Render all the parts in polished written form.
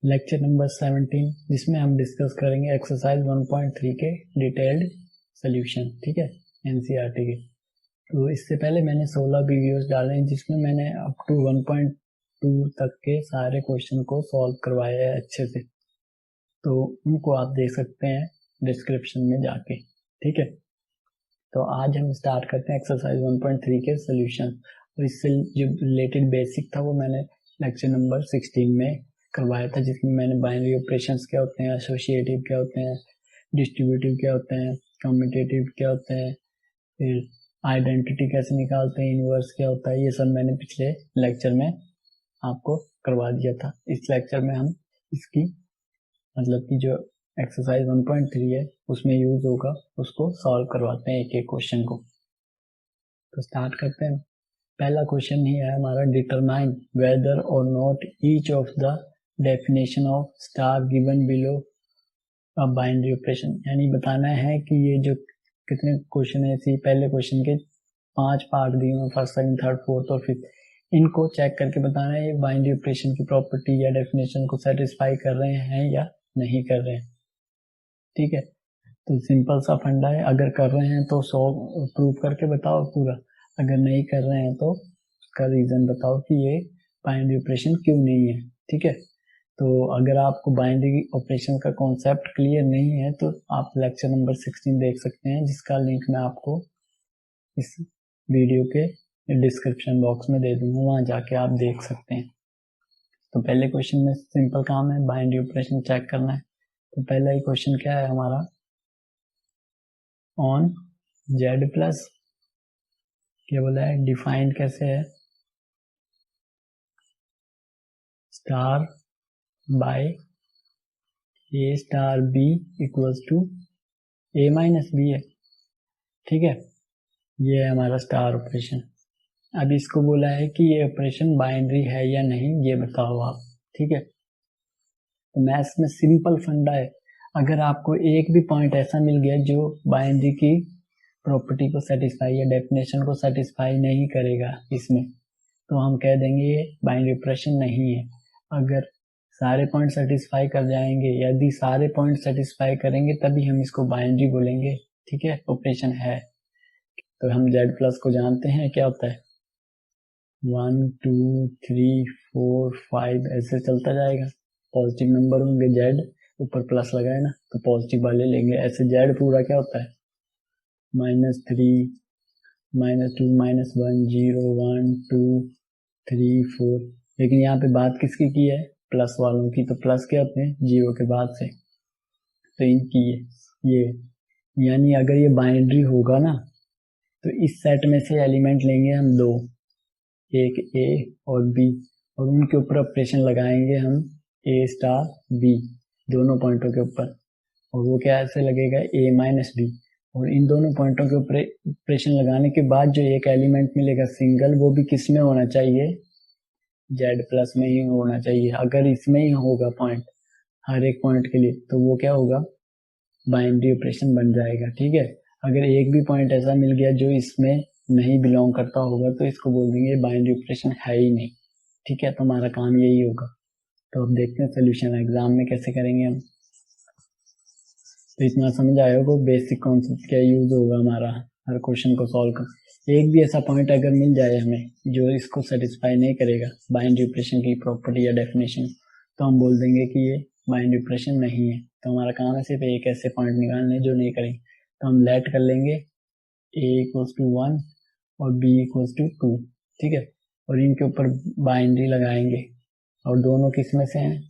Lecture number 17, जिसमें हम discuss करेंगे एक्सरसाइज 1.3 के डिटेल्ड सोल्यूशन। ठीक है, एनसीईआरटी के। तो इससे पहले मैंने 16 वीडियोस डाले हैं जिसमें मैंने अप टू 1.2 तक के सारे क्वेश्चन को सॉल्व करवाया है अच्छे से, तो उनको आप देख सकते हैं डिस्क्रिप्शन में जाके। ठीक है, तो आज हम स्टार्ट करते हैं एक्सरसाइज 1.3 के सोल्यूशन। और इससे जो रिलेटेड बेसिक था वो मैंने लेक्चर नंबर 16 में करवाया था, जिसमें मैंने बाइनरी ऑपरेशंस क्या होते हैं, एसोसिएटिव क्या होते हैं, डिस्ट्रीब्यूटिव क्या होते हैं, कम्यूटेटिव क्या होते हैं, फिर आइडेंटिटी कैसे निकालते हैं, इनवर्स क्या होता है, ये सब मैंने पिछले लेक्चर में आपको करवा दिया था। इस लेक्चर में हम इसकी मतलब कि जो एक्सरसाइज 1.3 है उसमें यूज होगा, उसको सॉल्व करवाते हैं एक एक क्वेश्चन को। तो स्टार्ट करते हैं। पहला क्वेश्चन ही है हमारा, डिटरमाइन वेदर और not each of the definition of star given below a binary operation. यानी बताना है कि ये जो कितने क्वेश्चन है, इसी पहले क्वेश्चन के 5 पार्ट दिए हुए, फर्स्ट सेकंड थर्ड फोर्थ और फिफ्थ, इनको चेक करके बताना है ये बाइनरी ऑपरेशन की प्रॉपर्टी या डेफिनेशन को सेटिस्फाई कर रहे हैं या नहीं कर रहे हैं। ठीक है, तो सिंपल सा फंडा है, अगर कर रहे हैं तो 100 प्रूव करके बताओ पूरा, अगर नहीं कर रहे हैं तो उसका रीजन बताओ कि ये बाइनरी ऑपरेशन क्यों नहीं है। ठीक है, तो अगर आपको बाइनरी ऑपरेशन का कॉन्सेप्ट क्लियर नहीं है तो आप लेक्चर नंबर 16 देख सकते हैं, जिसका लिंक मैं आपको इस वीडियो के डिस्क्रिप्शन बॉक्स में दे दूंगा, वहां जाके आप देख सकते हैं। तो पहले क्वेश्चन में सिंपल काम है, बाइनरी ऑपरेशन चेक करना है। तो पहला ही क्वेश्चन क्या है हमारा, ऑन जेड प्लस क्या बोला है, डिफाइंड कैसे है, star by A star B equals to A minus B है। ठीक है, ये है हमारा स्टार ऑपरेशन। अब इसको बोला है कि ये ऑपरेशन बाइनरी है या नहीं, ये बताओ आप। ठीक है, तो मैथ्स में सिंपल फंडा है, अगर आपको एक भी पॉइंट ऐसा मिल गया जो बाइनरी की प्रॉपर्टी को सेटिस्फाई या डेफिनेशन को सेटिस्फाई नहीं करेगा इसमें, तो हम कह देंगे ये बाइनरी ऑपरेशन नहीं है। अगर सारे पॉइंट सेटिस्फाई कर जाएंगे, यदि सारे पॉइंट सेटिस्फाई करेंगे तभी हम इसको बाइनरी बोलेंगे। ठीक है, ऑपरेशन है। तो हम जेड प्लस को जानते हैं क्या होता है, 1 2 3 4 5 ऐसे चलता जाएगा, पॉजिटिव नंबर होंगे जेड, ऊपर प्लस लगाए ना तो पॉजिटिव वाले लेंगे। ऐसे जेड पूरा क्या होता है, -3 -2 -1 0 1 2 3 4। लेकिन यहाँ पे बात किसकी की है, प्लस वालों की, तो प्लस क्या होते हैं, 0 के बाद से, तो इनकी ये यानी अगर ये बाइनरी होगा ना तो इस सेट में से एलिमेंट लेंगे हम दो, एक ए और बी, और उनके ऊपर ऑपरेशन लगाएंगे हम ए स्टार बी दोनों पॉइंटों के ऊपर, और वो क्या ऐसे लगेगा ए माइनस बी। और इन दोनों पॉइंटों के ऊपर ऑपरेशन लगाने के बाद जो एक एलिमेंट मिलेगा सिंगल, वो भी किस में होना चाहिए, जेड प्लस में ही होना चाहिए। अगर इसमें ही होगा पॉइंट हर एक पॉइंट के लिए तो वो क्या होगा, बाइनरी ऑपरेशन बन जाएगा। ठीक है, अगर एक भी पॉइंट ऐसा मिल गया जो इसमें नहीं बिलोंग करता होगा तो इसको बोल देंगे बाइनरी ऑपरेशन है ही नहीं। ठीक है, तो हमारा काम यही होगा। तो अब देखते हैं सोल्यूशन एग्जाम में कैसे करेंगे हम। तो इतना समझ आया होगा बेसिक कॉन्सेप्ट क्या यूज होगा हमारा हर क्वेश्चन को सॉल्व कर। एक भी ऐसा पॉइंट अगर मिल जाए हमें जो इसको सेटिस्फाई नहीं करेगा बाइनरी ऑपरेशन की प्रॉपर्टी या डेफिनेशन, तो हम बोल देंगे कि ये बाइनरी ऑपरेशन नहीं है। तो हमारा काम है सिर्फ एक ऐसे पॉइंट निकालने जो नहीं करेंगे। तो हम लेट कर लेंगे a इक्वल्स टू 1 और b इक्वल्स टू 2। ठीक है, और इनके ऊपर बाइनरी लगाएंगे, और दोनों किस में से हैं,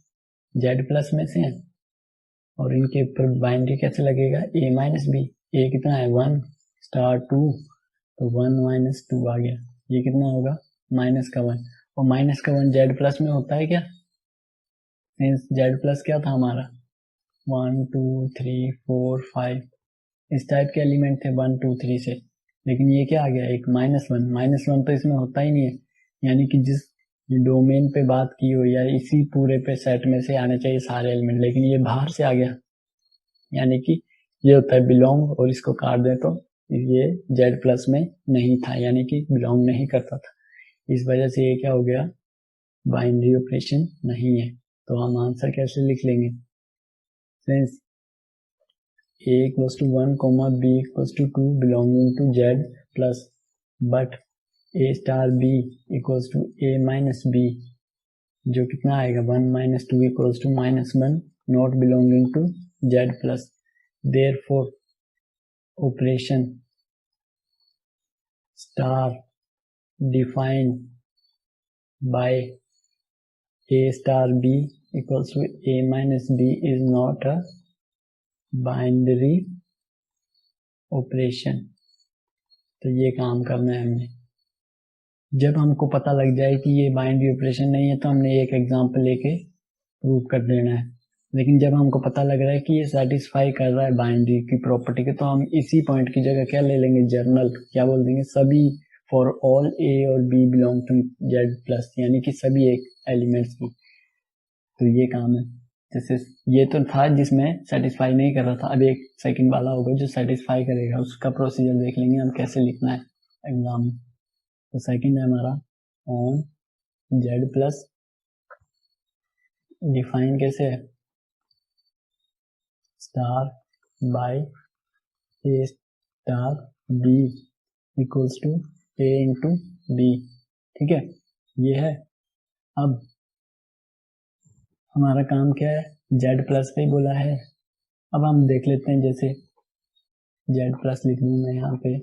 जेड प्लस में से हैं, और इनके ऊपर बाइनरी कैसे लगेगा, a माइनस बी। ए कितना है 1 स्टार 2, तो 1 माइनस 2 आ गया, ये कितना होगा माइनस का 1, और माइनस का 1 जेड प्लस में होता है क्या, मीन्स जेड प्लस क्या था हमारा 1 2 3 4 5, इस टाइप के एलिमेंट थे 1 2 3 से। लेकिन ये क्या आ गया, एक -1 तो इसमें होता ही नहीं है, यानी कि जिस डोमेन पे बात की हो या इसी पूरे पे सेट में से आने चाहिए सारे एलिमेंट, लेकिन ये बाहर से आ गया, यानी कि ये होता है बिलोंग, और इसको काट दें तो ये जेड प्लस में नहीं था, यानी कि बिलोंग नहीं करता था। इस वजह से ये क्या हो गया, बाइनरी ऑपरेशन नहीं है। तो हम आंसर कैसे लिख लेंगे, since a equals to 1 comma b equals to 2 belonging to z plus but a star b equals to a minus b, जो कितना आएगा 1 minus 2 equals to minus 1 not belonging to z plus, therefore operation star defined by a star b equals to a minus b is not a binary operation. तो ये काम करना है हमने। जब हमको पता लग जाए कि ये बाइनरी ऑपरेशन नहीं है तो हमने एक एग्जांपल लेके प्रूव कर देना है। लेकिन जब हमको पता लग रहा है कि ये सेटिस्फाई कर रहा है बाइनरी की प्रॉपर्टी के, तो हम इसी पॉइंट की जगह क्या ले लेंगे, जर्नल क्या बोल देंगे, सभी फॉर ऑल ए और B belong to Z plus, यानी कि सभी एक एलिमेंट्स की। तो ये काम है। जैसे ये तो था जिसमें सेटिस्फाई नहीं कर रहा था, अब एक सेकंड वाला होगा जो सेटिस्फाई करेगा, उसका प्रोसीजर देख लेंगे हम कैसे लिखना है एग्जाम में। तो सेकंड है हमारा ऑन जेड प्लस, डिफाइन कैसे है, star by A star B equals to A into B. ठीक है, ये है। अब हमारा काम क्या है, जेड प्लस पे बोला है। अब हम देख लेते हैं, जैसे जेड प्लस लिख लूँ मैं यहाँ पे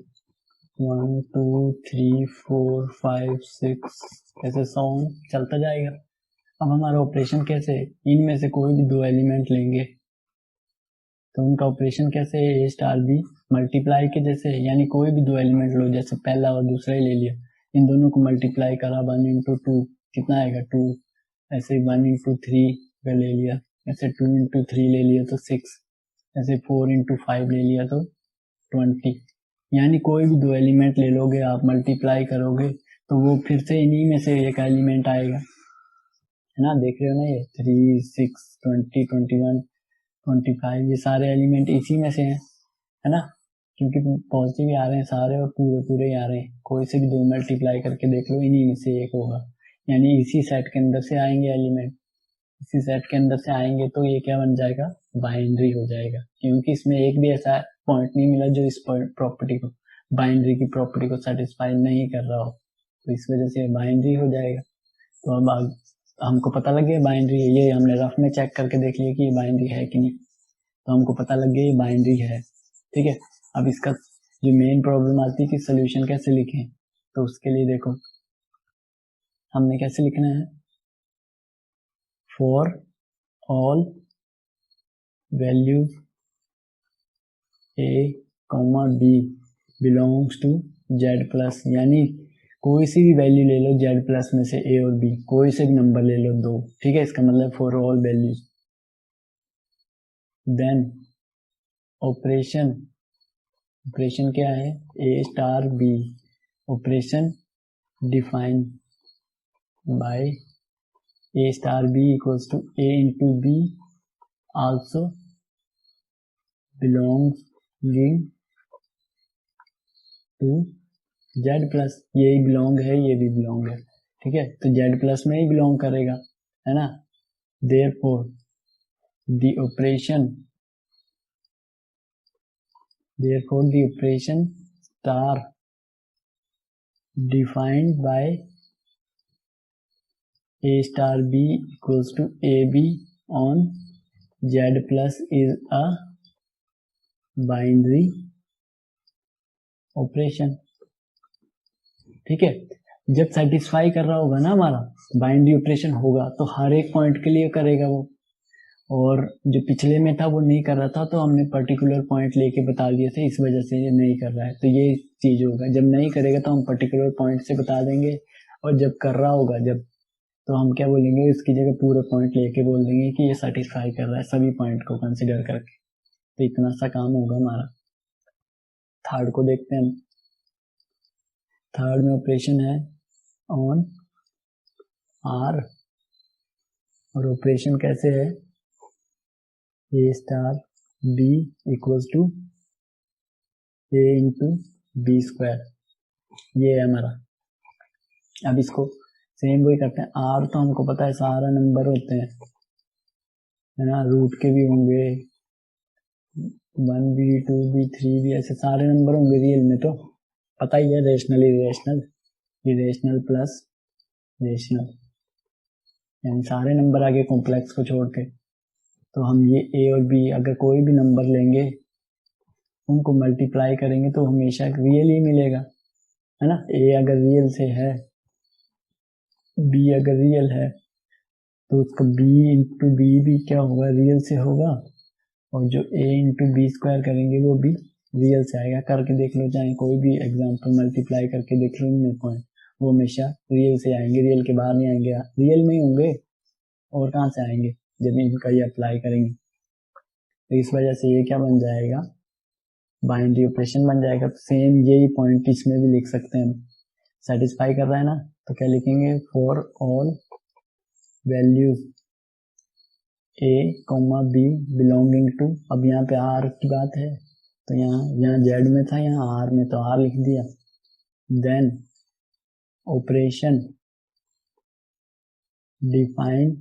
1 2 3 4 5 6 ऐसे सॉन्ग चलता जाएगा। अब हमारा ऑपरेशन कैसे है, इनमें से कोई भी दो एलिमेंट लेंगे तो उनका ऑपरेशन कैसे है, ए स्टार बी मल्टीप्लाई के जैसे है, यानी कोई भी दो एलिमेंट लो, जैसे पहला और दूसरा ही ले लिया, इन दोनों को मल्टीप्लाई करा 1 इंटू 2 कितना आएगा 2, ऐसे 1 इंटू 3 ले लिया, ऐसे 2 इंटू 3 ले लिया तो 6, ऐसे 4 इंटू 5 ले लिया तो 20। यानी कोई भी दो एलिमेंट ले लोगे आप, मल्टीप्लाई करोगे तो वो फिर से इन्हीं में से एक एलिमेंट आएगा, है ना। देख रहे हो ना, ये 3 6 20 21 25 ये सारे एलिमेंट इसी में से हैं, है ना, क्योंकि पॉजिटिव ही आ रहे हैं सारे और पूरे पूरे ही आ रहे हैं। कोई से भी दो मल्टीप्लाई करके देख लो, इन्हीं में से एक होगा, यानी इसी सेट के अंदर से आएंगे एलिमेंट, इसी सेट के अंदर से आएंगे तो ये क्या बन जाएगा, बाइनरी हो जाएगा, क्योंकि इसमें एक भी ऐसा पॉइंट नहीं मिला जो इस प्रॉपर्टी को, बाइनरी की प्रॉपर्टी को सेटिस्फाई नहीं कर रहा हो, तो इस वजह से बाइनरी हो जाएगा। तो अब हमको पता लग गया बाइनरी है, ये हमने रफ में चेक करके देख लिया कि ये बाइनरी है कि नहीं, तो हमको पता लग गया ये बाइनरी है। ठीक है, अब इसका जो मेन प्रॉब्लम आती है कि सोल्यूशन कैसे लिखें, तो उसके लिए देखो हमने कैसे लिखना है, for all values A comma B belongs to Z plus, यानी कोई सी भी वैल्यू ले लो जेड प्लस में से, ए और बी कोई से भी नंबर ले लो दो, ठीक है, इसका मतलब for all values, then operation क्या है, ए star B, operation define by A star B equals to A into B also belonging to Z plus, ये ही बिलोंग है, ये भी बिलोंग है, ठीक है, तो जेड प्लस में ही बिलोंग करेगा, है ना। Therefore the operation star defined by a star b equals to ab on z plus is a binary operation. ठीक है, जब सेटिस्फाई कर रहा होगा ना हमारा, बाइनरी ऑपरेशन होगा तो हर एक पॉइंट के लिए करेगा वो, और जो पिछले में था वो नहीं कर रहा था तो हमने पर्टिकुलर पॉइंट लेके बता दिए थे, इस वजह से ये नहीं कर रहा है, तो ये चीज होगा। जब नहीं करेगा तो हम पर्टिकुलर पॉइंट से बता देंगे, और जब कर रहा होगा जब, तो हम क्या बोलेंगे, इसकी जगह पूरे पॉइंट लेके बोल देंगे कि ये सेटिस्फाई कर रहा है सभी पॉइंट को कंसिडर करके। तो इतना सा काम होगा हमारा। थर्ड को देखते हैं। थर्ड में ऑपरेशन है ऑन आर, और ऑपरेशन कैसे है, ए star B equals to A into B square, ये है हमारा। अब इसको सेम वही करते हैं, आर तो हमको पता है सारा नंबर होते हैं, है ना, रूट के भी होंगे, 1 भी 2 भी 3 भी, ऐसे सारे नंबर होंगे रियल में, तो पता ही है rational irrational, irrational plus rational, यानी सारे नंबर आगे कॉम्प्लेक्स को छोड़ के। तो हम ये ए और बी अगर कोई भी नंबर लेंगे उनको मल्टीप्लाई करेंगे तो हमेशा रियल ही मिलेगा, है ना। ए अगर रियल से है, बी अगर रियल है तो उसका बी इंटू बी भी क्या होगा, रियल से होगा, और जो ए इंटू बी स्क्वायर करेंगे वो भी रियल से आएगा। करके देख लो, चाहे कोई भी एग्जाम्पल मल्टीप्लाई करके देख लो इनमें पॉइंट, वो हमेशा रियल से आएंगे, रियल के बाहर नहीं आएंगे, रियल में ही होंगे, और कहाँ से आएंगे जब इनका ये अप्लाई करेंगे। तो इस वजह से ये क्या बन जाएगा, बाइनरी ऑपरेशन बन जाएगा। तो सेम यही पॉइंट इसमें भी लिख सकते हैं, सेटिस्फाई कर रहा है ना, तो क्या लिखेंगे, for all values A comma B belonging to, अब यहाँ पे आर की बात है तो यहाँ जेड में था, यहाँ आर में, तो आर लिख दिया। Then operation define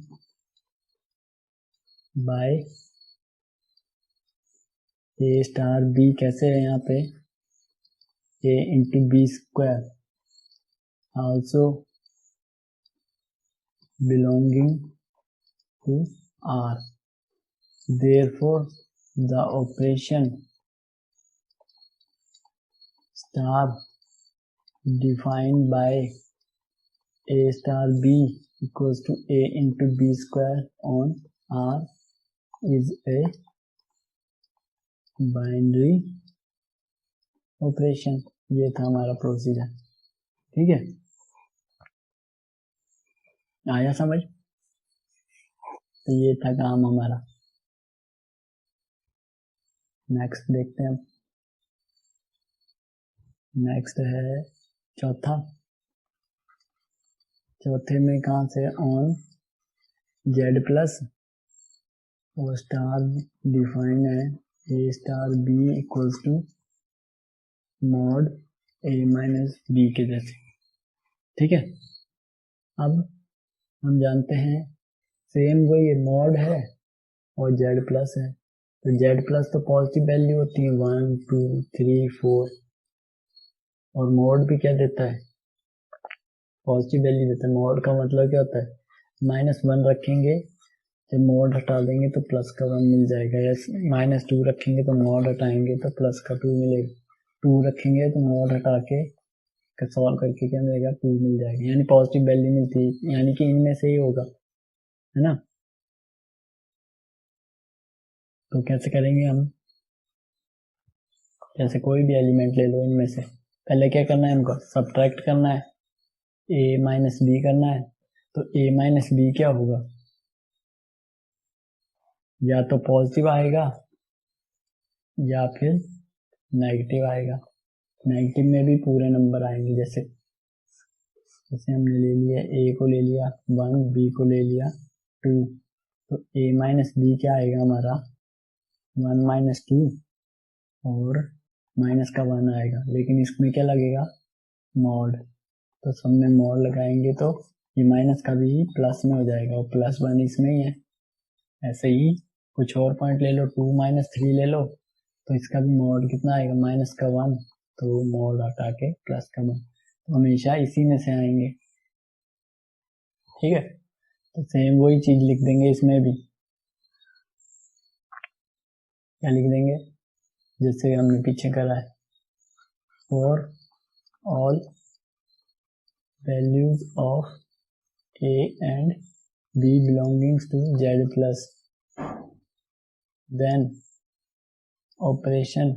by A star B, कैसे है यहाँ पे, A into B square also belonging to R. Therefore, the operation star defined by A star B equals to A into B square on R is a binary operation। ये था हमारा procedure, ठीक है, आया समझ। तो ये था काम हमारा। नेक्स्ट देखते हैं, नेक्स्ट है चौथा। चौथे में कहाँ से, ऑन जेड प्लस और स्टार डिफाइन है ए star B equals to mod A minus B के जैसे, ठीक है। अब हम जानते हैं सेम वही मॉड है और जेड प्लस है, तो जेड प्लस तो पॉजिटिव वैल्यू होती है 1 2 3 4, और मॉड भी क्या देता है, पॉजिटिव वैल्यू देता है। मॉड का मतलब क्या होता है, -1 रखेंगे, जब मॉड हटा देंगे तो प्लस का 1 मिल जाएगा, या -2 रखेंगे तो मॉड हटाएंगे तो प्लस का 2 मिलेगा, 2 रखेंगे तो मॉड हटा के सॉल्व करके क्या मिलेगा, 2 मिल जाएगा, यानी पॉजिटिव वैल्यू मिलती है, यानी कि इनमें से ही होगा, है ना। तो कैसे करेंगे हम, जैसे कोई भी एलिमेंट ले लो इनमें से, पहले क्या करना है, हमको सब्ट्रैक्ट करना है, a माइनस बी करना है। तो a माइनस बी क्या होगा, या तो पॉजिटिव आएगा या फिर नेगेटिव आएगा। नेगेटिव में भी पूरे नंबर आएंगे, जैसे हमने ले लिया a को ले लिया 1, b को ले लिया 2, तो a माइनस बी क्या आएगा हमारा 1 माइनस 2, और माइनस का 1 आएगा, लेकिन इसमें क्या लगेगा, मॉड, तो सब में मॉड लगाएंगे तो ये माइनस का भी प्लस में हो जाएगा, और +1 इसमें ही है। ऐसे ही कुछ और पॉइंट ले लो, 2 माइनस 3 ले लो, तो इसका भी मॉड कितना आएगा, माइनस का 1, तो मॉड हटा के प्लस का 1, तो हमेशा इसी में से आएंगे, ठीक है। तो सेम वही चीज लिख देंगे इसमें भी, क्या लिख देंगे, जैसे हमने पीछे करा है, for all values of a and b belongings to z plus, then operation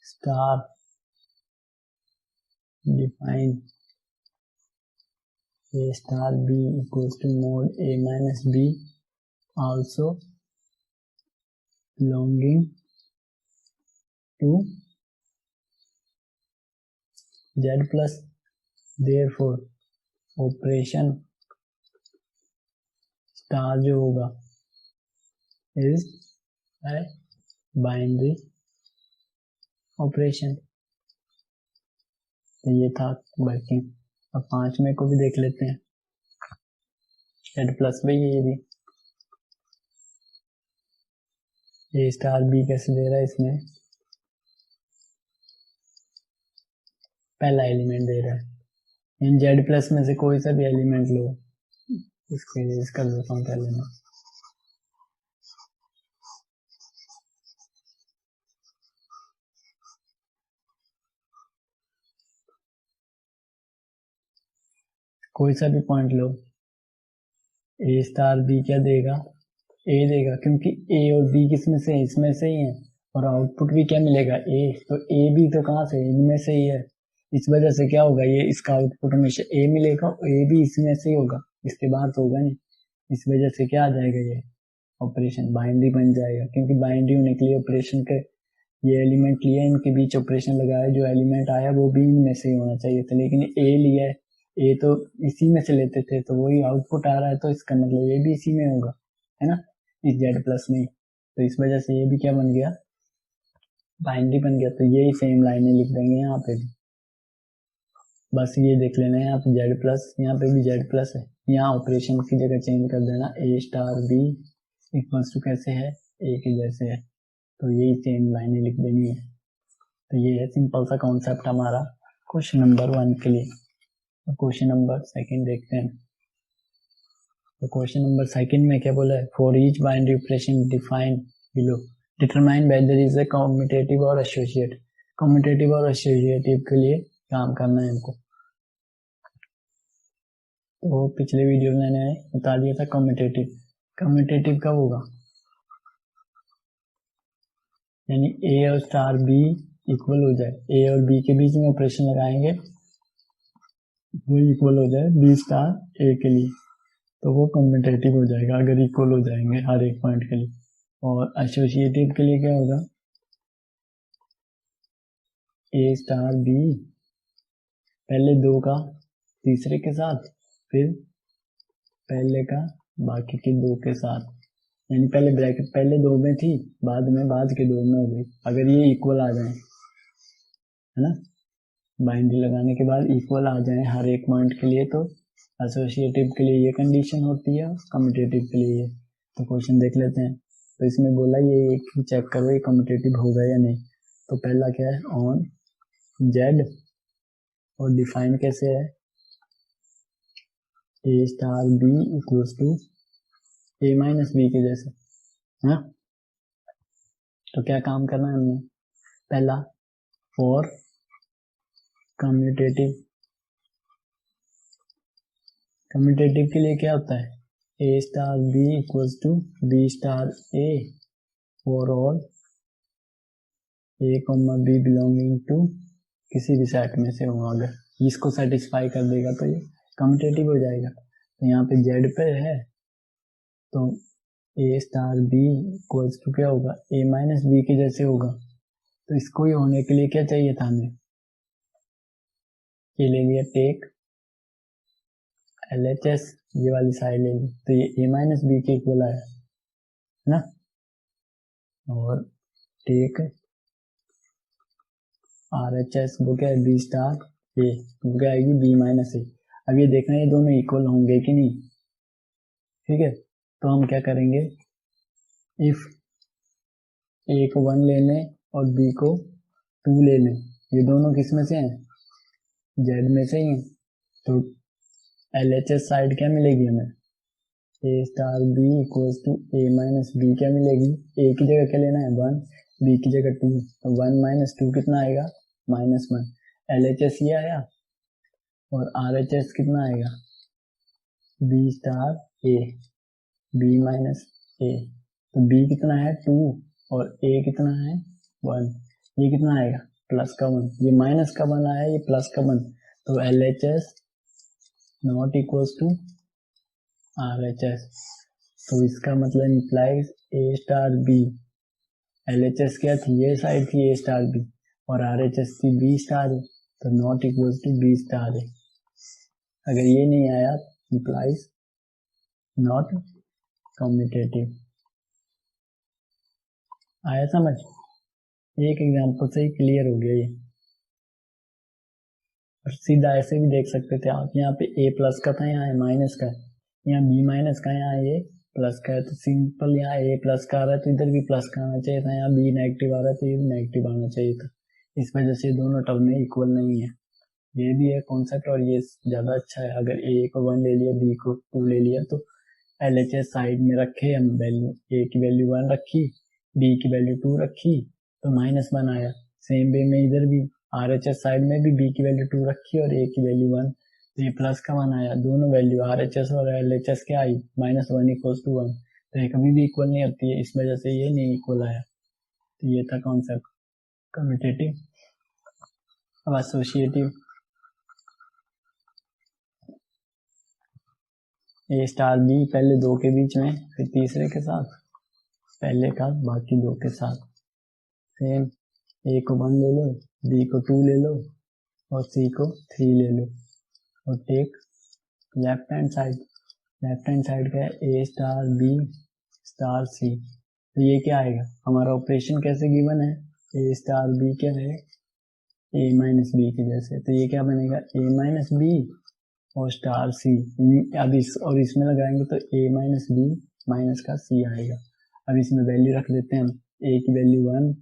star define a star b equals to mod a minus b also belonging to z plus, therefore operation star जो होगा is a binary operation। तो ये था working. अब 5वें को भी देख लेते हैं, z प्लस में ये भी ए स्टार बी कैसे दे रहा है, इसमें पहला एलिमेंट दे रहा है। इन जेड प्लस में से कोई सा भी एलिमेंट लो, इसको इरेज कर देता हूँ पहले मैं। कोई सा भी पॉइंट लो, ए स्टार बी क्या देगा, ए देगा, क्योंकि ए और बी किस में से है, इसमें से ही है। और आउटपुट भी क्या मिलेगा, ए। तो ए भी तो कहाँ से, इनमें से ही है। इस वजह से क्या होगा, ये इसका आउटपुट हमेशा ए मिलेगा, ए भी इसमें से ही होगा, इसके बाहर तो होगा नहीं। इस वजह से क्या आ जाएगा, ये ऑपरेशन बाइनरी बन जाएगा, क्योंकि बाइनरी होने के लिए ऑपरेशन के ये एलिमेंट लिया, इनके बीच ऑपरेशन लगाया, जो एलिमेंट आया वो भी इनमें से ही होना चाहिए था, लेकिन ए लिया है, ए तो इसी में से लेते थे, तो वही आउटपुट आ रहा है, तो इसका मतलब ये भी इसी में होगा, है ना, इस जेड प्लस में। तो इस वजह से ये भी क्या बन गया, बाइनरी बन गया। तो यही सेम लाइनें लिख देंगे यहाँ पे भी, बस ये देख लेना है, यहाँ पे जेड प्लस, यहाँ पे भी जेड प्लस है, यहाँ ऑपरेशन की जगह चेंज कर देना, ए स्टार बी इक्वल्स टू कैसे है, ए के जैसे है, तो यही सेम लाइनें लिख देनी है। तो ये है सिंपल सा कॉन्सेप्ट हमारा क्वेश्चन नंबर 1 के लिए। तो क्वेश्चन नंबर 2 देखते हैं। तो क्वेश्चन नंबर 2 में क्या बोला है, for each binary operation define below determine whether is a commutative और एसोसिएटिव। कम्यूटेटिव और एसोसिएटिव के लिए काम करना है हमको। तो पिछले वीडियो में मैंने बता दिया था कम्यूटेटिव। कम्यूटेटिव कब होगा, यानी ए और स्टार बी इक्वल हो जाए, ए और बी के बीच में ऑपरेशन लगाएंगे वो इक्वल हो जाए बी स्टार ए के लिए, तो वो कम्यूटेटिव हो जाएगा अगर इक्वल हो जाएंगे हर एक पॉइंट के लिए। और एसोसिएटिव के लिए क्या होगा, ए स्टार बी पहले दो का तीसरे के साथ, फिर पहले का बाकी के दो के साथ, यानी पहले ब्रैकेट पहले दो में थी, बाद के दो में हो गई, अगर ये इक्वल आ जाए, है ना, बाइनरी लगाने के बाद इक्वल आ जाए हर एक पॉइंट के लिए, तो एसोसिएटिव के लिए ये कंडीशन होती है, कम्यूटेटिव के लिए ये। तो क्वेश्चन देख लेते हैं। तो इसमें बोला ये एक ही चेक करो ये कम्यूटेटिव होगा या नहीं। तो पहला क्या है, ऑन जेड, और डिफाइन कैसे है, ए star B equals to A minus B के जैसे, है। तो क्या काम करना है हमने, पहला फॉर कम्यूटेटिव, कम्यूटेटिव के लिए क्या होता है, ए star B equals to B star A for all A comma B belonging to किसी भी सेट में से हो, अगर इसको सेटिस्फाई कर देगा तो ये कम्यूटेटिव हो जाएगा। तो यहाँ पे जेड पे है, तो ए स्टार बी इक्वल्स टू क्या होगा, ए माइनस बी के जैसे होगा। तो इसको ही होने के लिए क्या चाहिए था हमें, ये ले लिया टेक LHS, ये वाली साइड ले ली, तो ये ए माइनस बी के इक्वल आया, है ना। और टेक RHS वो क्या है, बी स्टार ए, वो क्या आएगी बी माइनस ए। अब ये देखना ये दोनों इक्वल होंगे कि नहीं, ठीक है। तो हम क्या करेंगे, इफ ए को 1 ले लें और बी को 2 ले लें, ये दोनों किस में से हैं, जेड में से ही हैं। तो LHS साइड क्या मिलेगी हमें, A star B equals to A minus B क्या मिलेगी, ए की जगह क्या लेना है 1, बी की जगह 2, तो 1 माइनस 2 कितना आएगा, -1। LHS ये आया, और RHS कितना आएगा, बी स्टार ए, बी माइनस ए, तो बी कितना है 2 और ए कितना है 1, ये कितना आएगा प्लस का 1, ये माइनस का 1 आया, ये प्लस का 1, तो LHS not equals to RHS। तो इसका मतलब implies A star B, LHS क्या थी, ये साइड थी ए स्टार बी, और RHS थी बी स्टार ए, तो not equals to B star A. अगर ये नहीं आया इंप्लाइज नॉट कम्यूटेटिव। आया समझ, एक एग्जांपल से ही क्लियर हो गया ये। और सीधा ऐसे भी देख सकते थे आप, यहाँ पे ए प्लस का था, यहाँ माइनस का, यहाँ बी माइनस का, यहाँ ये प्लस का है तो सिंपल यहाँ ए प्लस का आ रहा है तो इधर भी प्लस का आना चाहिए था, यहाँ बी नेगेटिव आ रहा है तो ये भी नेगेटिव आना चाहिए था। इस वजह से दोनों टर्म में इक्वल नहीं है। ये भी है कॉन्सेप्ट और ये ज़्यादा अच्छा है। अगर ए को 1 ले लिया, बी को 2 ले लिया तो LHS साइड में रखे हम वैल्यू, ए की वैल्यू 1 रखी, बी की वैल्यू 2 रखी तो -1 आया। सेम वे में इधर भी RHS साइड में भी बी की वैल्यू 2 रखी और ए की वैल्यू 1 तो ये प्लस का 1 आया। दोनों वैल्यू RHS और LHS क्या आई, -1 = 1 तो ये कभी भी इक्वल नहीं होती है, इस वजह से ये नहीं इक्वल आया। तो ये था कॉन्सेप्ट कम्यूटेटिव। अब एसोसिएटिव, ए स्टार बी पहले दो के बीच में, फिर तीसरे के साथ, पहले का बाकी दो के साथ। सेम ए को 1 ले लो, बी को 2 ले लो और सी को 3 ले लो और take left hand side. Left hand side का है ए स्टार बी स्टार सी। तो ये क्या आएगा, हमारा ऑपरेशन कैसे गिवन है, ए स्टार बी क्या है, ए माइनस बी के जैसे। तो ये क्या बनेगा, ए माइनस बी और स्टार सी। अब इसमें लगाएंगे तो ए माइनस बी माइनस का सी आएगा। अब इसमें वैल्यू रख देते हैं हम, ए की वैल्यू 1,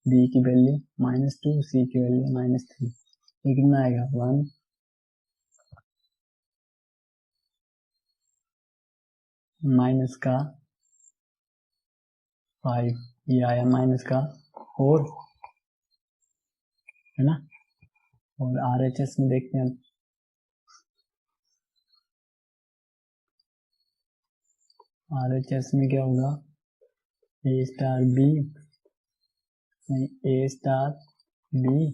बी की वैल्यू -2, सी की वैल्यू -3। ये कितना आएगा, 1 माइनस का 5, ये आया -4 है ना। और RHS में देखते हैं, RHS में क्या होगा, ए स्टार बी नहीं, ए स्टार बी,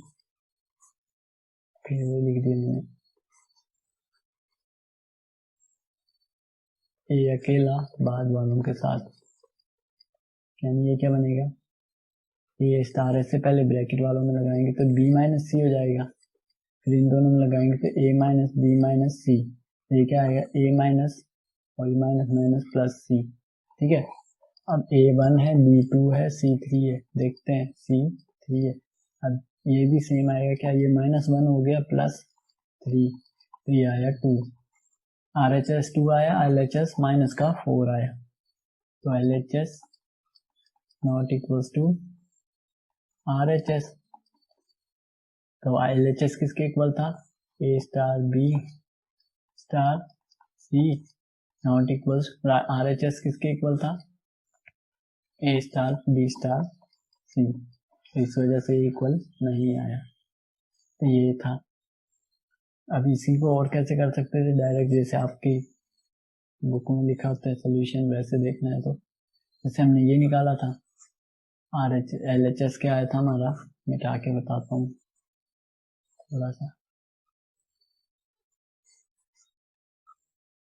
फिर वो लिख दिया मैंने, ए अकेला बाद वालों के साथ, यानी ये क्या बनेगा, ए स्टार ऐसे पहले ब्रैकेट वालों में लगाएंगे तो बी माइनस सी हो जाएगा, फिर इन दोनों में लगाएंगे तो ए माइनस बी माइनस सी। ये क्या आएगा, ए माइनस और माइनस माइनस प्लस सी। ठीक है, अब A1 है, B2 है, C3 है, देखते हैं C3 है। अब ये भी सेम आएगा क्या, ये -1 हो गया +3 तो ये आया 2। RHS 2 आया, LHS -4 आया तो LHS not equals to RHS। तो LHS किसके इक्वल था, A star B star C not equals, RHS किसके इक्वल था, A star B star C। इस वजह से इक्वल नहीं आया। तो ये था। अब इसी को और कैसे कर सकते थे, डायरेक्ट जैसे आपकी बुक में लिखा होता है सोल्यूशन वैसे देखना है तो जैसे हमने ये निकाला था, LHS क्या आया था हमारा, मिटा के बताता हूँ थोड़ा सा।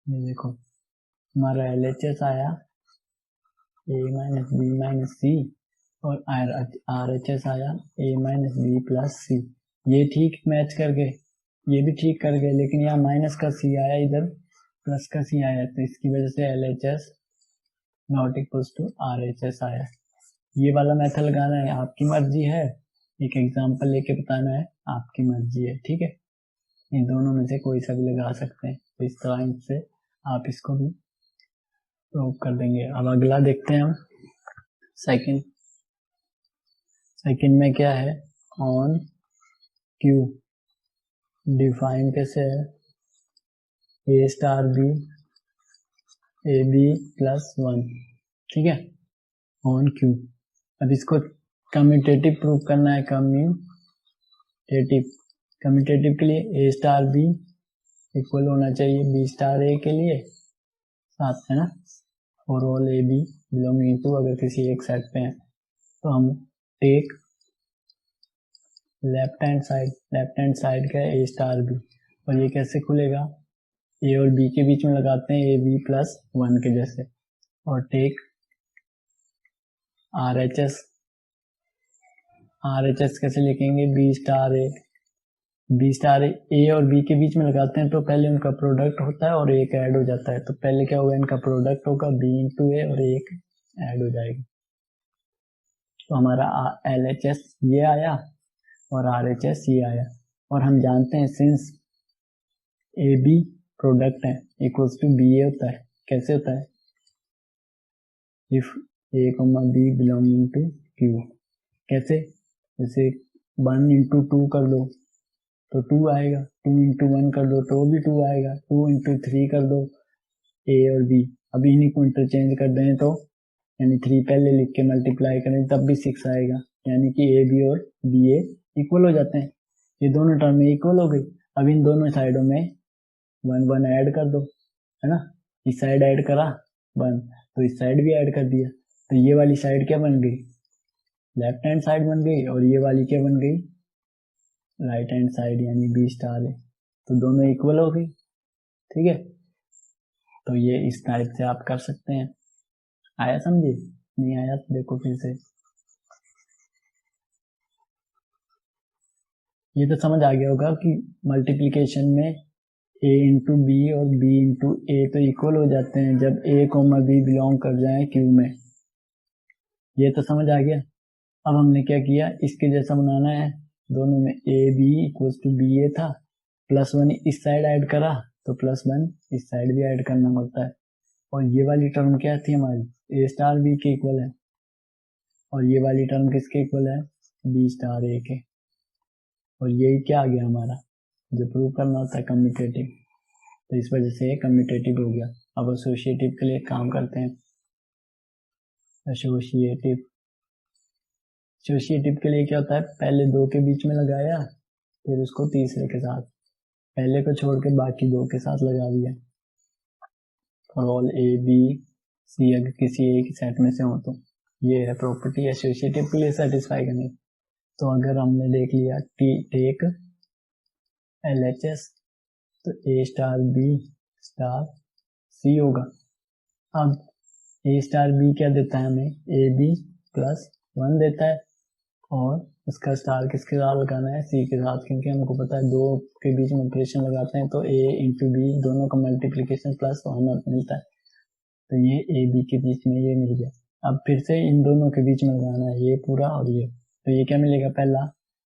ये देखो हमारा LHS आया A माइनस बी माइनस सी और RHS आया A माइनस बी प्लस सी। ये ठीक मैच कर गए, ये भी ठीक कर गए, लेकिन यहाँ माइनस का सी आया, इधर प्लस का सी आया, तो इसकी वजह से LHS not equals to RHS आया। ये वाला मेथड लगाना है, आपकी मर्जी है, एक एग्जांपल लेके बताना है, आपकी मर्जी है। ठीक है, इन दोनों में से कोई सा भी लगा सकते हैं, तो इस तरह से आप इसको भी प्रूव कर देंगे। अब अगला देखते हैं हम, सेकंड में क्या है, ऑन क्यू डिफाइन कैसे है, ए स्टार बी ए बी +1। ठीक है, ऑन क्यू। अब इसको कम्यूटेटिव प्रूव करना है, कम्यूटेटिव के लिए ए स्टार बी इक्वल होना चाहिए बी स्टार ए के लिए साथ, है ना, और all A B belonging to, अगर किसी एक सेट पे है तो हम टेक लेफ्ट हैंड साइड का ए स्टार बी, और ये कैसे खुलेगा, ए और बी के बीच में लगाते हैं, ए बी +1 के जैसे, और टेक RHS कैसे लिखेंगे, बी स्टार ए और बी के बीच में लगाते हैं तो पहले उनका प्रोडक्ट होता है और एक ऐड हो जाता है, तो पहले क्या होगा, इनका प्रोडक्ट होगा B इंटू ए और एक ऐड हो जाएगा। तो हमारा LHS ये आया और RHS ये आया, और हम जानते हैं सिंस AB प्रोडक्ट है इक्वल्स टू BA होता है। कैसे होता है, if A comma B belonging to Q. कैसे? जैसे 1 इंटू 2 कर दो तो 2 आएगा, 2 इंटू 1 कर दो तो भी 2 आएगा, 2 इंटू 3 कर दो ए और बी, अभी इन्हीं को इंटरचेंज कर दें तो यानी 3 पहले लिख के मल्टीप्लाई करें तब भी 6 आएगा, यानी कि ए बी और बी ए इक्वल हो जाते हैं। ये दोनों टर्म इक्वल हो गई। अब इन दोनों साइडों में 1 1 ऐड कर दो, है ना। इस साइड ऐड करा 1 तो इस साइड भी ऐड कर दिया, तो ये वाली साइड क्या बन गई? लेफ्ट हैंड साइड बन गई, और ये वाली क्या बन गई? राइट हैंड साइड, यानी बी स्टार है। तो दोनों इक्वल हो गई। ठीक है, तो ये इस टाइप से आप कर सकते हैं। आया समझे? नहीं आया तो देखो फिर से। ये तो समझ आ गया होगा कि मल्टीप्लिकेशन में ए इंटू बी और बी इंटू ए तो इक्वल हो जाते हैं जब ए कोमा बी बिलोंग कर जाए क्यू में। ये तो समझ आ गया। अब हमने क्या किया, इसके जैसा बनाना है। दोनों में A B equals to B A था, +1 इस साइड ऐड करा तो +1 इस साइड भी ऐड करना पड़ता है। और ये वाली टर्म क्या थी हमारी? ए स्टार बी के इक्वल है, और ये वाली टर्म किसके इक्वल है? बी स्टार ए के। और यही क्या आ गया हमारा, जो प्रूव करना होता है कम्यूटेटिव, तो इस वजह से ये कम्यूटेटिव हो गया। अब एसोसिएटिव के लिए काम करते हैं। एसोसिएटिव के लिए क्या होता है, पहले 2 के बीच में लगाया, फिर उसको तीसरे के साथ, पहले को छोड़ के बाकी 2 के साथ लगा दिया। और ऑल ए बी सी अगर किसी एक सेट में से हो तो ये है प्रॉपर्टी एसोसिएटिव के लिए सेटिस्फाई करनी। तो अगर हमने देख लिया टेक LHS, तो ए स्टार बी स्टार सी होगा। अब ए स्टार बी क्या देता है हमें? ए बी +1 देता है, और उसका स्टार किसके साथ लगाना है? सी के साथ, क्योंकि हमको पता है 2 के बीच में ऑपरेशन लगाते हैं तो ए इंटू बी दोनों का मल्टीप्लीकेशन +1 मिलता है। तो ये ए बी के बीच में ये मिल गया। अब फिर से इन दोनों के बीच में लगाना है ये पूरा और ये, तो ये क्या मिलेगा?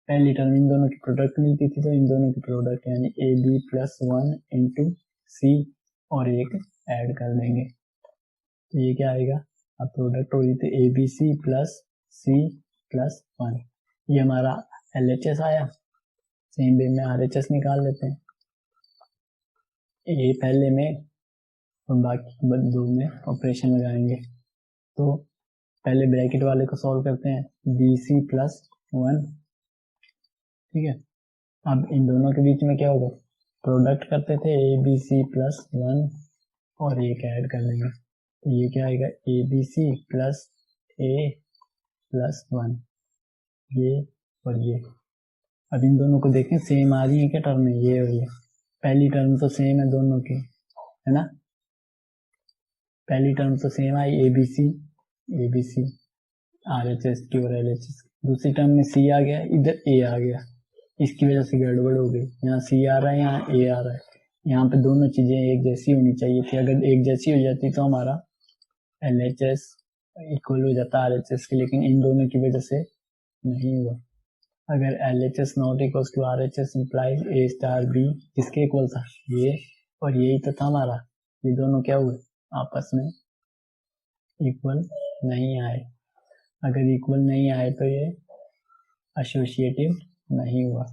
पहली टर्म इन दोनों की प्रोडक्ट मिलती थी, तो इन दोनों की प्रोडक्ट यानी ए बी +1 इंटू सी, और एक ऐड कर देंगे तो ये क्या आएगा? अब प्रोडक्ट हो रही थी ए बी सी +C+1, ये हमारा LHS आया। सेम वे में RHS निकाल लेते हैं, ए पहले में और बाकी 2 में ऑपरेशन लगाएंगे। तो पहले ब्रैकेट वाले को सॉल्व करते हैं, BC+1, ठीक है। अब इन दोनों के बीच में क्या होगा? प्रोडक्ट करते थे ABC+1 और एक ऐड कर लेंगे, तो ये क्या आएगा? ABC+A+1, ये और ये। अब इन दोनों को देखें सेम आ रही है क्या टर्म में? ये और ये पहली टर्म तो सेम है दोनों की, है ना। पहली टर्म तो सेम आई ABC RHS की और LHS। दूसरी टर्म में C आ गया, इधर A आ गया, इसकी वजह से गड़बड़ हो गई। यहाँ C आ रहा है, यहाँ A आ रहा है। यहाँ पे दोनों चीजें एक जैसी होनी चाहिए थी, अगर एक जैसी हो जाती तो हमारा LHS इक्वल हो जाता RHS के, लेकिन इन दोनों की वजह से नहीं हुआ। अगर LHS not equal to RHS implies A star B किसके इक्वल था? ये और यही तो था हमारा। ये दोनों क्या हुए? आपस में इक्वल नहीं आए। अगर इक्वल नहीं आए तो ये एसोसिएटिव नहीं हुआ।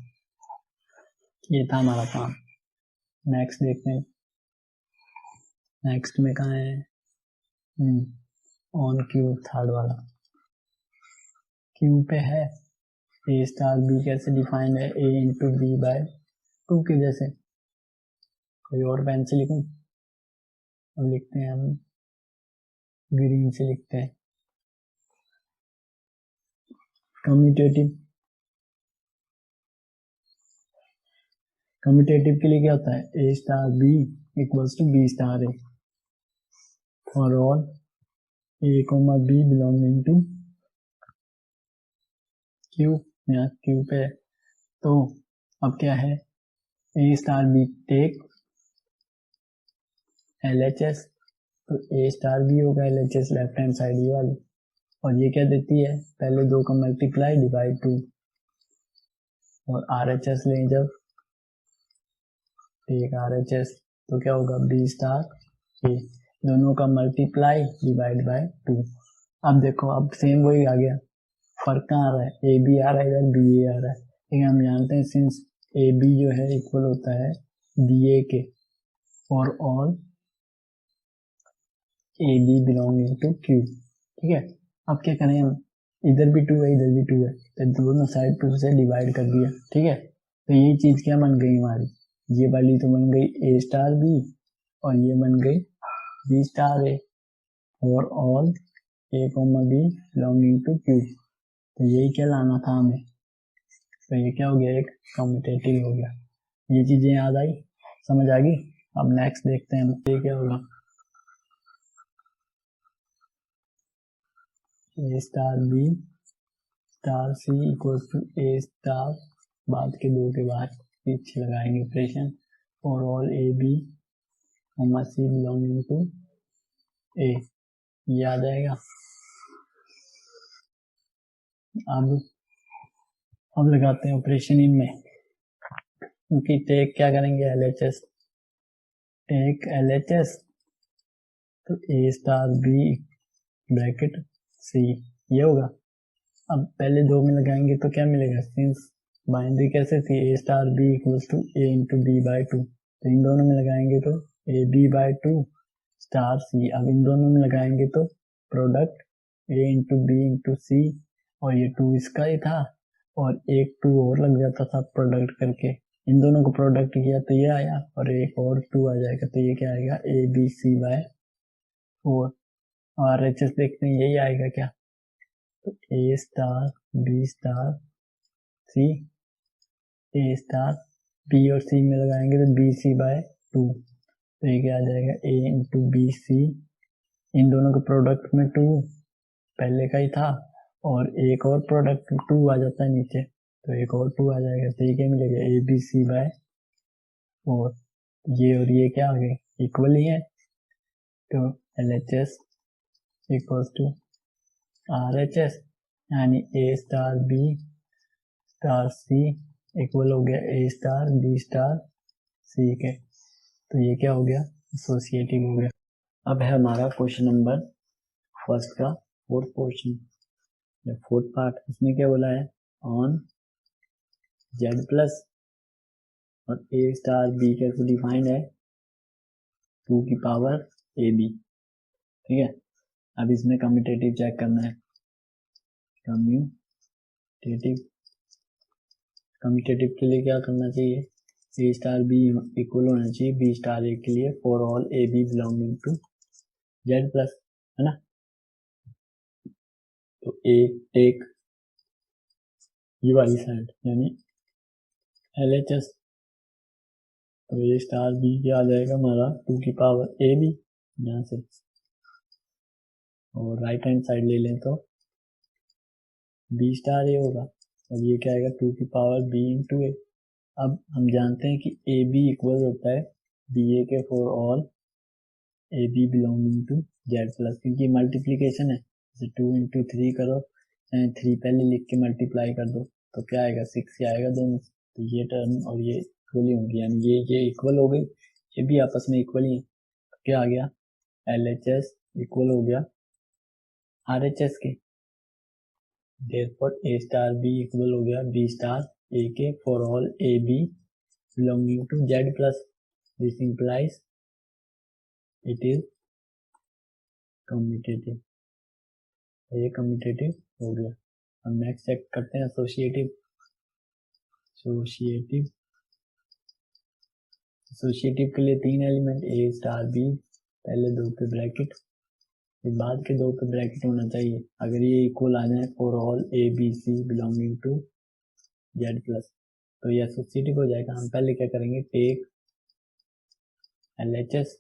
ये था हमारा काम। नेक्स्ट देखते हैं, नेक्स्ट में कहाँ है? ऑन क्यू, थर्ड वाला क्यू पे है। ए स्टार बी कैसे डिफाइंड है? ए इंटू बी बाय 2 के जैसे। कोई और पेन से लिखूं? अब लिखते हैं हम ग्रीन से लिखते हैं। कम्यूटेटिव के लिए क्या होता है? ए star B equals to B star A for all A comma B belonging to Q. यहाँ क्यू पे है। तो अब क्या है? ए स्टार बी टेक LHS, तो ए स्टार बी होगा LHS लेफ्ट हैंड साइड ये वाली, और ये क्या देती है? पहले 2 का मल्टीप्लाई डिवाइड 2, और RHS लें जब टेक RHS तो क्या होगा? बी स्टार ए। दोनों का मल्टीप्लाई डिवाइड बाय 2। अब देखो अब सेम वही आ गया, फर्क कहाँ आ रहा है, ए बी आ रहा है इधर बी ए आ रहा है, लेकिन हम जानते हैं सिंस ए बी जो है इक्वल होता है बी ए के for all A B belonging to Q. ठीक है, अब क्या करें हम, इधर भी 2 है इधर भी 2 है, तो दोनों साइड 2 से डिवाइड कर दिया। ठीक है, तो ये चीज क्या बन गई हमारी, ये वाली तो बन गई ए स्टार बी और ये बन गई B star A for all A comma B belonging to Q. तो यही क्या लाना था हमें, तो ये क्या हो गया, एक कम्यूटेटिव हो गया। ये चीजें याद आई, समझ आ गई। अब नेक्स्ट देखते हैं ये क्या होगा, A star B star C equal to A star, बाद के दो के बाद पीछे लगाएंगे ऑपरेशन, और all A B comma C belonging to A, ये आ जाएगा। अब लगाते हैं ऑपरेशन इनमें, क्योंकि टेक क्या करेंगे एलएचएस, टेक एलएचएस, तो ए स्टार बी ब्रैकेट सी, ये होगा। अब पहले दो में लगाएंगे तो क्या मिलेगा, सिंस बाइनरी कैसे थी, A star B equals to A into B by two, तो इन दोनों में लगाएंगे तो A B by two star C. अब इन दोनों में लगाएंगे तो product A into B into C, और ये 2 इसका ही था और एक 2 और लग जाता था प्रोडक्ट करके, इन दोनों को प्रोडक्ट किया तो ये आया, और एक और 2 आ जाएगा, तो ये क्या आएगा ए बी सी बाय 4। और एच एस देखते हैं यही आएगा क्या, तो ए star B star C, A star B और सी में लगाएंगे तो बी सी बाय 2, तो ये क्या आ जाएगा ए इंटू बी सी, इन दोनों के प्रोडक्ट में 2 पहले का ही था और एक और प्रोडक्ट 2 आ जाता है नीचे, तो एक और 2 आ जाएगा, तो ये क्या मिलेगा ए बी सी बाय 4। ये और ये क्या आ गए, इक्वल ही है, तो L H S equals to R H S, यानी A star B star C equal हो गया A star B star C के। तो ये क्या हो गया, एसोसिएटिव हो गया। अब है हमारा क्वेश्चन नंबर फर्स्ट का फोर्थ पोर्शन, फोर्थ पार्ट, इसमें क्या बोला है, ऑन जेड प्लस और ए स्टार बी कैसे डिफाइंड है, 2 की पावर ए बी। ठीक है, अब इसमें कम्यूटेटिव चेक करना है, कम्यूटेटिव के लिए क्या करना चाहिए, ए स्टार बी इक्वल होना चाहिए बी स्टार ए के लिए for all A B belonging to Z plus, है ना। तो ए टेक ये वाली साइड यानी एल एच एस, तो ए स्टार बी क्या आ जाएगा हमारा 2 की पावर ए बी यहाँ से, और राइट हैंड साइड ले लें तो बी स्टार ए होगा, और ये क्या आएगा 2 की पावर बी इंटू ए। अब हम जानते हैं कि ए बी इक्वल होता है बी ए के for all A B belonging to Z plus, क्योंकि मल्टीप्लीकेशन है, जैसे 2 इंटू 3 करो, 3 पहले लिख के मल्टीप्लाई कर दो तो क्या आएगा 6 ही आएगा दोनों, तो ये टर्म और ये इक्वल ही होंगी, यानी ये इक्वल हो गई, ये भी आपस में इक्वल ही है, तो क्या आ गया एल एच एस इक्वल हो गया आर एच एस के, therefore a star b equal हो गया b स्टार a के for all a b belonging to z plus, this implies it is commutative, ये कम्यूटेटिव हो गया। अब नेक्स्ट चेक करते हैं एसोसिएटिव, एसोसिएटिव के लिए 3 एलिमेंट a स्टार b, पहले दो के ब्रैकेट फिर बाद के दो पे ब्रैकेट होना चाहिए, अगर ये इक्वल आ जाए for all A B C belonging to Z plus, तो ये एसोसिएटिव हो जाएगा। हम पहले क्या करेंगे, टेक एल एच एस,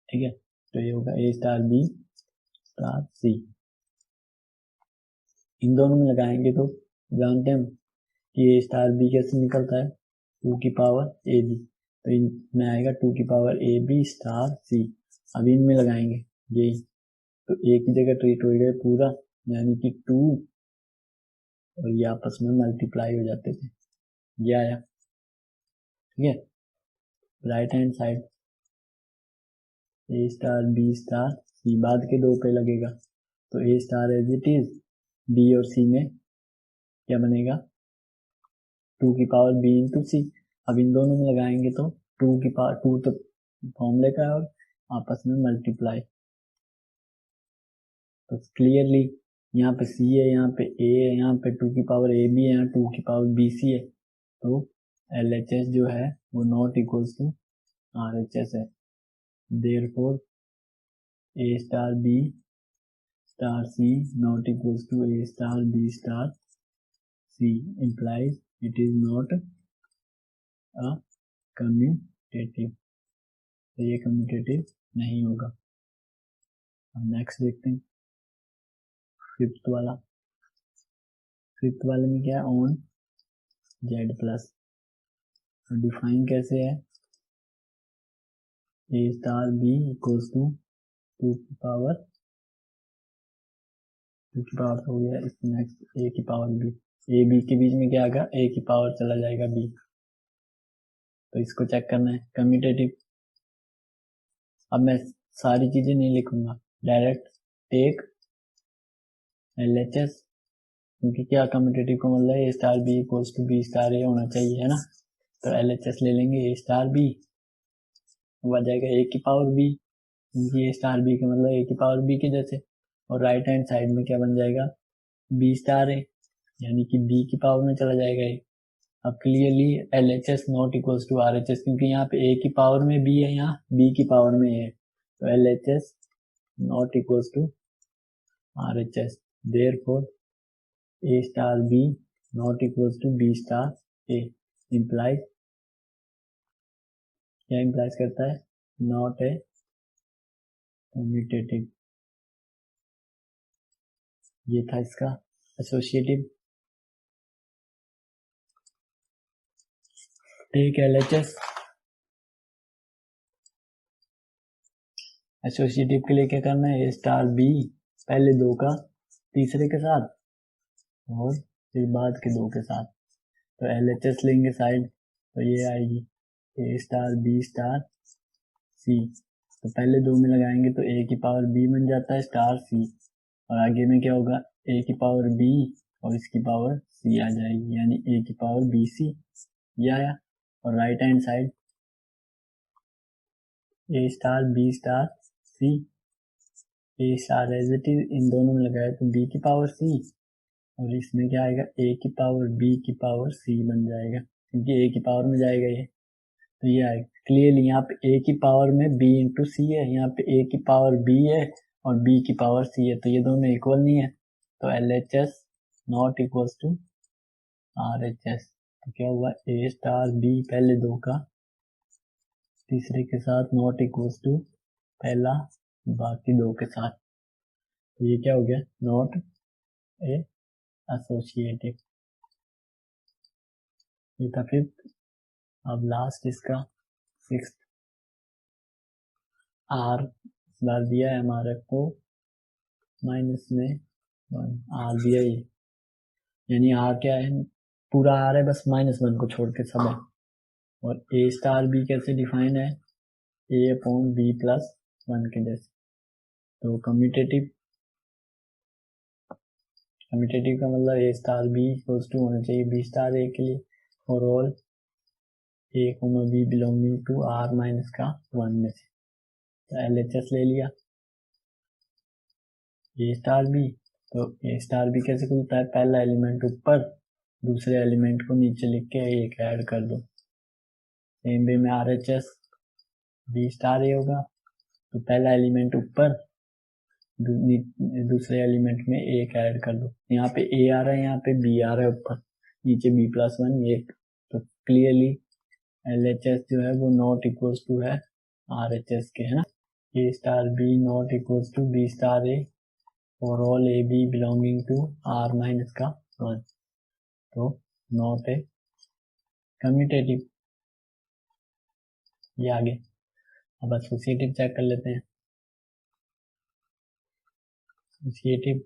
ठीक है, तो ये होगा ए स्टार बी स्टार सी, इन दोनों में लगाएंगे तो जानते हैं कि ए स्टार बी कैसे निकलता है 2 की पावर ए बी, तो इनमें आएगा 2 की power A B star C. अब इनमें लगाएंगे यही, तो एक ही जगह ट्रीट हो गया पूरा, यानी कि 2 और ये आपस में मल्टीप्लाई हो जाते थे, ये आया। ठीक है, right hand side A star B star C बाद के दो पे लगेगा, तो ए star as it is, B और सी में क्या बनेगा 2 की पावर बी इंटू सी। अब इन दोनों में लगाएंगे तो 2 की पावर 2 तो फॉर्मूले का है और आपस में मल्टीप्लाई, तो क्लियरली यहाँ पे सी है, यहाँ पे ए है, यहाँ पे 2 की पावर ए बी है, यहाँ 2 की पावर बी सी है, तो एल एच एस जो है वो not equals to R H S है। Therefore A star B star c not equals to A star B star c implies it is not a commutative, तो ये commutative नहीं होगा। अब नेक्स्ट देखते हैं फिफ्थ वाला। फिफ्थ वाले में क्या है ऑन जेड प्लस, तो डिफाइन कैसे है ए स्टार बी इक्वल्स टू 2 की पावर हो गया, इसमें नेक्स्ट ए की पावर बी, ए बी के बीच में क्या आएगा ए की पावर चला जाएगा बी, तो इसको चेक करना है कम्यूटेटिव। अब मैं सारी चीजें नहीं लिखूंगा, direct take L H S, क्योंकि क्या कम्यूटेटिव का मतलब है ए star B equals to B star a होना चाहिए है ना, तो एल एच एस ले लेंगे ए स्टार बी बन जाएगा ए की पावर बी, क्योंकि ए स्टार बी का मतलब ए की पावर बी के जैसे, और राइट हैंड साइड में क्या बन जाएगा बी स्टार ए, यानी कि बी की पावर में चला जाएगा ए। अब clearly L H S not equals to R H S, क्योंकि यहाँ पे ए की पावर में बी है, यहाँ बी की पावर में है, तो L H S not equals to R H S. Therefore A star B not equals to B star A implies, क्या इम्प्लाइज करता है नॉट ए कम्यूटेटिव। ये था इसका associative. Take L H S, associative के लिए क्या करना है ए स्टार बी पहले दो का तीसरे के साथ और फिर बाद के दो के साथ, तो एल एच एस लेंगे साइड, तो ये आएगी ए स्टार बी स्टार सी, तो पहले दो में लगाएंगे तो ए की पावर बी बन जाता है स्टार सी, और आगे में क्या होगा ए की पावर बी और इसकी पावर सी आ जाएगी, यानी ए की पावर बी सी ये आया, और right hand side A star B star C, A star as it is in दोनों में लगाया तो बी की पावर सी, और इसमें क्या आएगा ए की पावर बी की पावर सी बन जाएगा, क्योंकि ए की पावर में जाएगा ये, तो ये आएगा क्लियरली यहाँ पे ए की पावर में बी इंटू सी है, यहाँ पे ए की पावर बी है और बी की पावर सी है, तो ये दोनों इक्वल नहीं है, तो L H S not equals to R H S. तो क्या हुआ ए स्टार बी पहले दो का तीसरे के साथ नॉट इक्वल्स टू पहला बाकी दो के साथ, तो ये क्या हो गया नॉट ए एसोसिएटिव। ये था फिफ्थ। अब लास्ट इसका सिक्स्थ। आर इस बार दिया है हमारे को माइनस में 1, आर दिया ही, यानी आर क्या है पूरा आर है बस -1 को छोड़ के सब है, और ए स्टार बी कैसे डिफाइन है ए अपॉन बी प्लस 1 के जैसे, तो कम्यूटेटिव का मतलब A star B equals to होना चाहिए बी स्टार ए के लिए, और all A comma B belonging to R minus का 1 में से, तो एल एच एस ले लिया ए स्टार बी, तो ए स्टार बी कैसे खुलता है पहला एलिमेंट ऊपर दूसरे एलिमेंट को नीचे लिख के एक ऐड कर दो, सेम वे में R H S b star a होगा, तो पहला एलिमेंट ऊपर दूसरे एलिमेंट में एक ऐड कर दो, यहाँ पे ए आ रहा है यहाँ पे बी आ रहा है ऊपर नीचे बी प्लस 1 ये, तो क्लियरली एल एच एस जो है वो नॉट इक्वल्स टू है आर एच एस के, है ना, a star B not equals to B star a और all A B belonging to R minus का 1, तो नॉट ए कम्यूटेटिव। ये आगे अब एसोसिएटिव चेक कर लेते हैं। एसोसिएटिव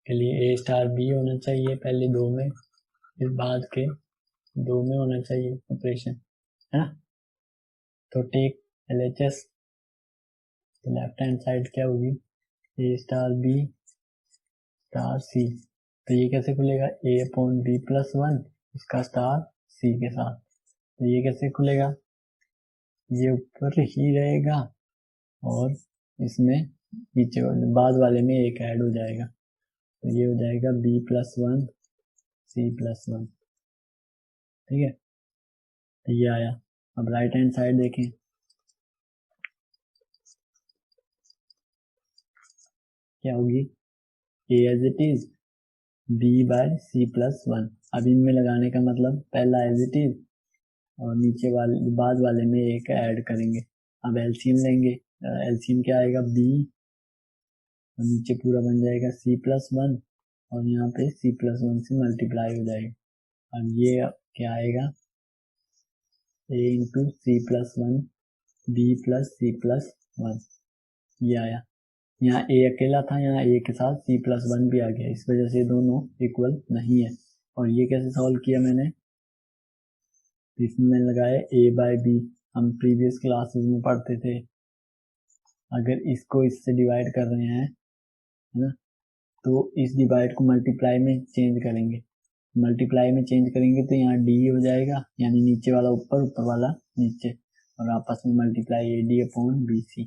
के लिए ए स्टार बी होना चाहिए पहले दो में, फिर बाद के दो में होना चाहिए ऑपरेशन, है ना, तो टेक एल एच एस तो लेफ्ट हैंड साइड क्या होगी, ए स्टार बी स्टार सी। तो ये कैसे खुलेगा, ए अपॉन बी प्लस वन इसका स्टार सी के साथ। तो ये कैसे खुलेगा, ये ऊपर ही रहेगा और इसमें नीचे बाद वाले में एक ऐड हो जाएगा। तो ये हो जाएगा B plus one C plus one. ठीक है, तो ये आया। अब राइट हैंड साइड देखें, क्या होगी, a as it is b by c plus one. अब इनमें लगाने का मतलब पहला एज इट इज और नीचे वाले बाद वाले में एक ऐड करेंगे। अब एलसीएम लेंगे, एलसीएम क्या आएगा, बी और नीचे पूरा बन जाएगा सी प्लस वन और यहाँ पे सी प्लस वन से मल्टीप्लाई हो जाएगा। अब ये क्या आएगा, a into c plus one b plus c plus one. ये आया। यहाँ ए अकेला था, यहाँ ए के साथ सी प्लस वन भी आ गया, इस वजह से दोनों इक्वल नहीं है। और ये कैसे सॉल्व किया मैंने, इसमें मैंने लगाया ए बाय बी। हम प्रीवियस क्लासेस में पढ़ते थे, अगर इसको इससे डिवाइड कर रहे हैं है ना, तो इस डिवाइड को मल्टीप्लाई में चेंज करेंगे। मल्टीप्लाई में चेंज करेंगे तो यहाँ डी हो जाएगा, यानी नीचे वाला ऊपर ऊपर वाला नीचे, और आपस में multiply A D upon B C.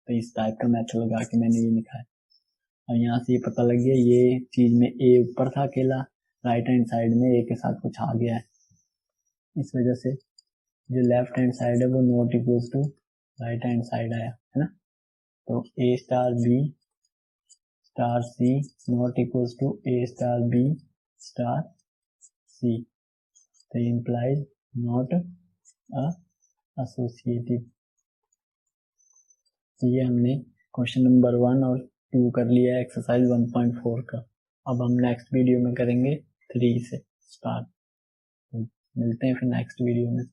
तो इस टाइप का मेथड लगा के मैंने ये लिखा है। और यहाँ से ये पता लग गया ये चीज में ए ऊपर था अकेला, राइट हैंड साइड में ए के साथ कुछ आ गया है, इस वजह से जो लेफ्ट हैंड साइड है वो not equals to right hand side आया है ना। तो ए star B star c not equals to A star B star सी। तो इम्प्लाइज नॉट एसोसिएटिव। ये हमने क्वेश्चन नंबर 1 और 2 कर लिया है एक्सरसाइज 1.4 का। अब हम नेक्स्ट वीडियो में करेंगे 3 से स्टार्ट। मिलते हैं फिर नेक्स्ट वीडियो में।